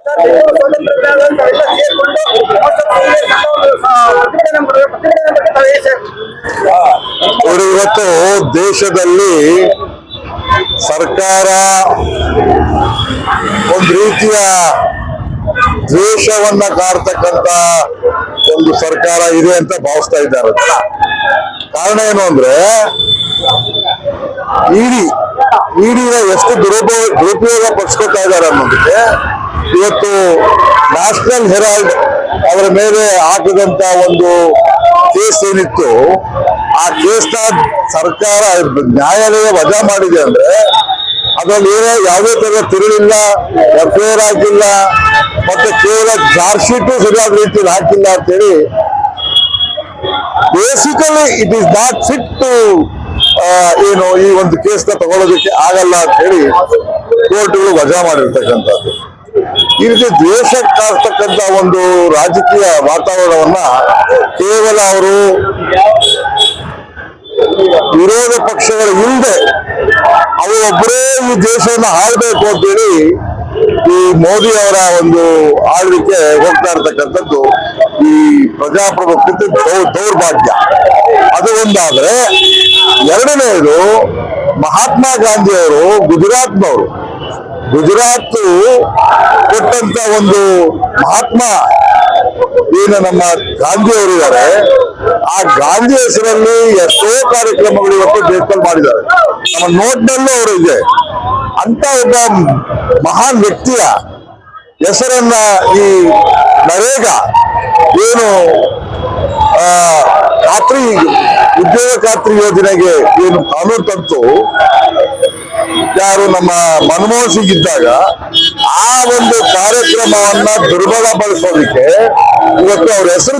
ನೋಡಿ, ಇವತ್ತು ದೇಶದಲ್ಲಿ ಸರ್ಕಾರ ಒಂದು ರೀತಿಯ ದ್ವೇಷವನ್ನ ಕಾಡ್ತಕ್ಕಂತ ಒಂದು ಸರ್ಕಾರ ಇದೆ ಅಂತ ಭಾವಿಸ್ತಾ ಇದ್ದಾರೆ. ಕಾರಣ ಏನು ಅಂದ್ರೆ, ಇಡಿನ ಎಷ್ಟು ದುರುಪಯೋಗ ಪಡಿಸ್ಕೊತಾ ಇದ್ದಾರೆ ಅನ್ನೋದಕ್ಕೆ ಇವತ್ತು ನ್ಯಾಷನಲ್ ಹೆರಾಲ್ಡ್ ಅವರ ಮೇಲೆ ಹಾಕಿದಂತ ಒಂದು ಕೇಸ್ ಏನಿತ್ತು, ಆ ಕೇಸ್ನ ಸರ್ಕಾರ ನ್ಯಾಯಾಲಯ ವಜಾ ಮಾಡಿದೆ ಅಂದ್ರೆ ಅದ್ರಲ್ಲಿ ಯಾವುದೇ ತರ ತಿರುಳಿಲ್ಲ, FIR ಹಾಕಿಲ್ಲ, ಮತ್ತೆ ಕೇವಲ ಚಾರ್ಜ್ ಶೀಟು ಸರಿಯಾದ ರೀತಿಯಲ್ಲಿ ಹಾಕಿಲ್ಲ ಅಂತೇಳಿ basically it is not fit to ಏನು ಈ ಒಂದು ಕೇಸ್ನ ತಗೊಳ್ಳೋದಕ್ಕೆ ಆಗಲ್ಲ ಅಂತ ಹೇಳಿ ಕೋರ್ಟ್ಗಳು ವಜಾ ಮಾಡಿರ್ತಕ್ಕಂಥದ್ದು. ಈ ರೀತಿ ದ್ವೇಷಕ್ಕಾಗ್ತಕ್ಕಂಥ ಒಂದು ರಾಜಕೀಯ ವಾತಾವರಣವನ್ನ ಕೇವಲ ಅವರು ವಿರೋಧ ಪಕ್ಷಗಳ ಇಲ್ಲದೆ ಅವರೊಬ್ಬರೇ ಈ ದೇಶವನ್ನು ಆಳ್ಬೇಕು ಅಂತೇಳಿ ಈ ಮೋದಿ ಅವರ ಒಂದು ಆಳ್ವಿಕೆ ಹೋಗ್ತಾ ಇರ್ತಕ್ಕಂಥದ್ದು ಈ ಪ್ರಜಾಪ್ರಭುತ್ವದ ದೌರ್ಭಾಗ್ಯ. ಅದು ಒಂದಾದ್ರೆ, ಎರಡನೆಯದು ಮಹಾತ್ಮ ಗಾಂಧಿ ಅವರು ಗುಜರಾತ್ ಕೊಟ್ಟಂತ ಒಂದು ಮಹಾತ್ಮ ಏನು ನಮ್ಮ ಗಾಂಧಿ ಅವರು ಇದ್ದಾರೆ, ಆ ಗಾಂಧಿ ಹೆಸರಲ್ಲಿ ಎಷ್ಟೋ ಕಾರ್ಯಕ್ರಮಗಳು ಇವತ್ತು ದೇಶದಲ್ಲಿ ಮಾಡಿದ್ದಾರೆ. ನಮ್ಮ ನೋಟ್ನಲ್ಲೂ ಅವರು ಇದೆ. ಅಂತ ಒಬ್ಬ ಮಹಾನ್ ವ್ಯಕ್ತಿಯ ಹೆಸರನ್ನ ಈ ನರೇಗಾ ಏನು ಉದ್ಯೋಗ ಖಾತ್ರಿ ಯೋಜನೆಗೆ ಏನು ಕಾನೂನು ತಂತು, ಯಾರು ನಮ್ಮ ಮನಮೋಹನ್ ಸಿಂಗ್ ಇದ್ದಾಗ ಆ ಒಂದು ಕಾರ್ಯಕ್ರಮವನ್ನ ದುರ್ಬಲಪಡಿಸೋದಕ್ಕೆ ಇವತ್ತು ಅವ್ರ ಹೆಸರು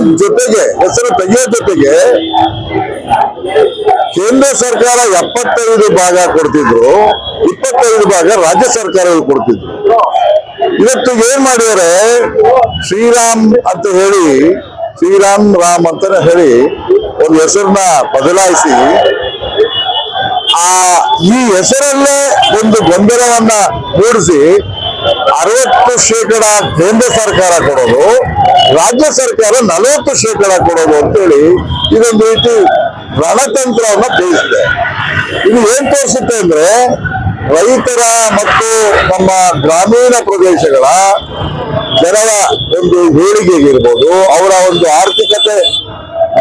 ತೆಗೆಯೋ ಜೊತೆಗೆ ಕೇಂದ್ರ ಸರ್ಕಾರ 75 ಭಾಗ ಕೊಡ್ತಿದ್ರು, 25 ಭಾಗ ರಾಜ್ಯ ಸರ್ಕಾರಗಳು ಕೊಡ್ತಿದ್ರು. ಇವತ್ತು ಏನ್ ಮಾಡಿದರೆ, ಶ್ರೀರಾಮ್ ಅಂತಾನೆ ಹೇಳಿ ಒಂದು ಹೆಸರನ್ನ ಬದಲಾಯಿಸಿ ಈ ಹೆಸರಲ್ಲೇ ಒಂದು ಗೊಂದಲವನ್ನ ಮೂಡಿಸಿ 60% ಕೇಂದ್ರ ಸರ್ಕಾರ ಕೊಡೋದು, ರಾಜ್ಯ ಸರ್ಕಾರ 40% ಕೊಡೋದು ಅಂತೇಳಿ ಇದೊಂದು ರೀತಿ ರಣತಂತ್ರವನ್ನ ಬೇಯಿಸಿದೆ. ಇದು ಏನ್ ತೋರಿಸುತ್ತೆ ಅಂದ್ರೆ, ರೈತರ ಮತ್ತು ನಮ್ಮ ಗ್ರಾಮೀಣ ಪ್ರದೇಶಗಳ ಜನರ ಒಂದು ಏಳಿಗೆಗಿರ್ಬೋದು, ಅವರ ಒಂದು ಆರ್ಥಿಕತೆ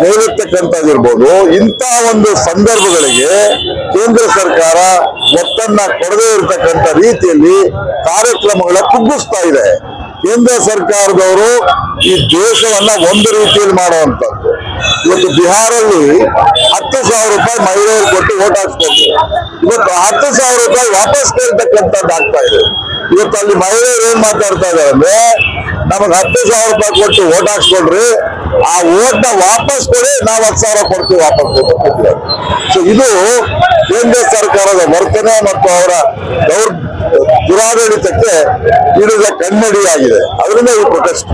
ಮೇಲೆತ್ತಕ್ಕಂಥದ್ದಿರ್ಬೋದು, ಇಂಥ ಒಂದು ಸಂದರ್ಭಗಳಿಗೆ ಕೇಂದ್ರ ಸರ್ಕಾರ ಒತ್ತನ್ನ ಕೊಡದೇ ಇರತಕ್ಕಂಥ ರೀತಿಯಲ್ಲಿ ಕಾರ್ಯಕ್ರಮಗಳ ಕುಗ್ಗಿಸ್ತಾ ಇದೆ. ಕೇಂದ್ರ ಸರ್ಕಾರದವರು ಈ ದೇಶವನ್ನ ಒಂದು ರೀತಿಯಲ್ಲಿ ಮಾಡುವಂಥದ್ದು. ಇವತ್ತು ಬಿಹಾರಲ್ಲಿ 10,000 ರೂಪಾಯಿ ಮಹಿಳೆಯರು ಕೊಟ್ಟು ಓಟ್ ಹಾಕ್ಸ್ಬೇಕು. ಇವತ್ತು 10,000 ರೂಪಾಯಿ ವಾಪಸ್ ಕೇಳ್ತಕ್ಕಂಥದ್ದು ಆಗ್ತಾ ಇದೆ. ಇವತ್ತು ಅಲ್ಲಿ ಮಹಿಳೆಯರು ಏನ್ ಮಾತಾಡ್ತಾ ಇದ್ದಾರೆ ಅಂದ್ರೆ, ನಮಗ್ 10,000 ರೂಪಾಯಿ ಕೊಟ್ಟು ಓಟ್ ಹಾಕ್ಸ್ಕೊಡ್ರಿ, ಆ ಓಟ್ನ ವಾಪಸ್ ಕೊಡಿ, ನಾವು 10,000 ಕೊಡ್ತೀವಿ ವಾಪಸ್ ಕೊಡ್ತೀವಿ. ಸೊ ಇದು ಕೇಂದ್ರ ಸರ್ಕಾರದ ವರ್ತನೆ ಮತ್ತು ಅವರ ದುರಾಡಳಿತಕ್ಕೆ ಹಿಡಿದ ಕನ್ನಡಿಯಾಗಿದೆ. ಅದರಿಂದ ಈ ಪ್ರೊಟೆಸ್ಟ್.